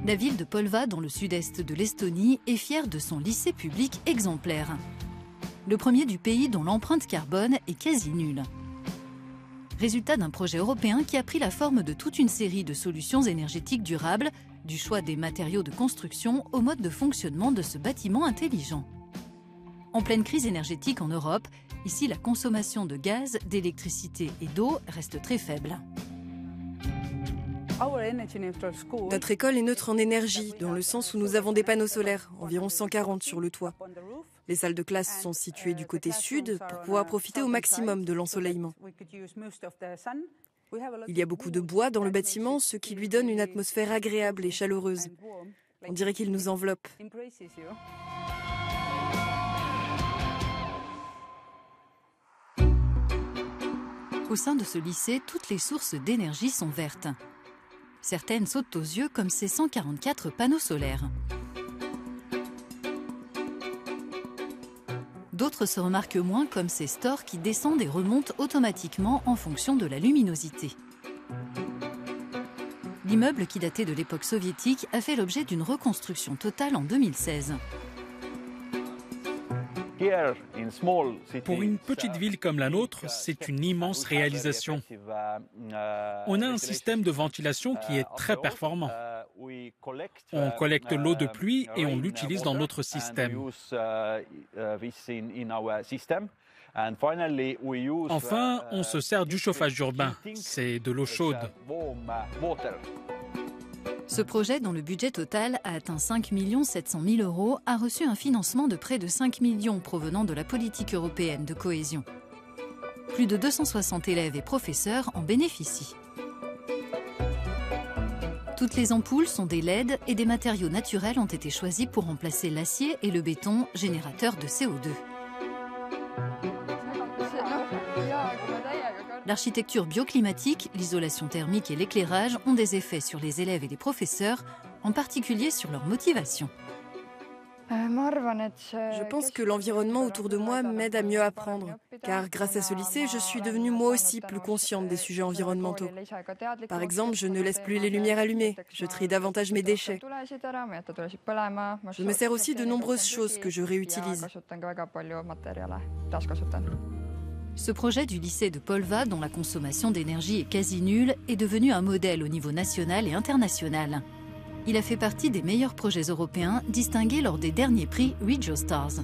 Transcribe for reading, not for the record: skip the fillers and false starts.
La ville de Polva, dans le sud-est de l'Estonie, est fière de son lycée public exemplaire. Le premier du pays dont l'empreinte carbone est quasi nulle. Résultat d'un projet européen qui a pris la forme de toute une série de solutions énergétiques durables, du choix des matériaux de construction au mode de fonctionnement de ce bâtiment intelligent. En pleine crise énergétique en Europe, ici la consommation de gaz, d'électricité et d'eau reste très faible. Notre école est neutre en énergie, dans le sens où nous avons des panneaux solaires, environ 140 sur le toit. Les salles de classe sont situées du côté sud pour pouvoir profiter au maximum de l'ensoleillement. Il y a beaucoup de bois dans le bâtiment, ce qui lui donne une atmosphère agréable et chaleureuse. On dirait qu'il nous enveloppe. Au sein de ce lycée, toutes les sources d'énergie sont vertes. Certaines sautent aux yeux comme ces 144 panneaux solaires. D'autres se remarquent moins comme ces stores qui descendent et remontent automatiquement en fonction de la luminosité. L'immeuble qui datait de l'époque soviétique a fait l'objet d'une reconstruction totale en 2016. Pour une petite ville comme la nôtre, c'est une immense réalisation. On a un système de ventilation qui est très performant. On collecte l'eau de pluie et on l'utilise dans notre système. Enfin, on se sert du chauffage urbain. C'est de l'eau chaude. Ce projet, dont le budget total a atteint 5 700 000 €, a reçu un financement de près de 5 millions provenant de la politique européenne de cohésion. Plus de 260 élèves et professeurs en bénéficient. Toutes les ampoules sont des LED et des matériaux naturels ont été choisis pour remplacer l'acier et le béton, générateurs de CO2. L'architecture bioclimatique, l'isolation thermique et l'éclairage ont des effets sur les élèves et les professeurs, en particulier sur leur motivation. Je pense que l'environnement autour de moi m'aide à mieux apprendre, car grâce à ce lycée, je suis devenue moi aussi plus consciente des sujets environnementaux. Par exemple, je ne laisse plus les lumières allumées, je trie davantage mes déchets. Je me sers aussi de nombreuses choses que je réutilise. Ce projet du lycée de Polva, dont la consommation d'énergie est quasi nulle, est devenu un modèle au niveau national et international. Il a fait partie des meilleurs projets européens distingués lors des derniers prix Regio Stars.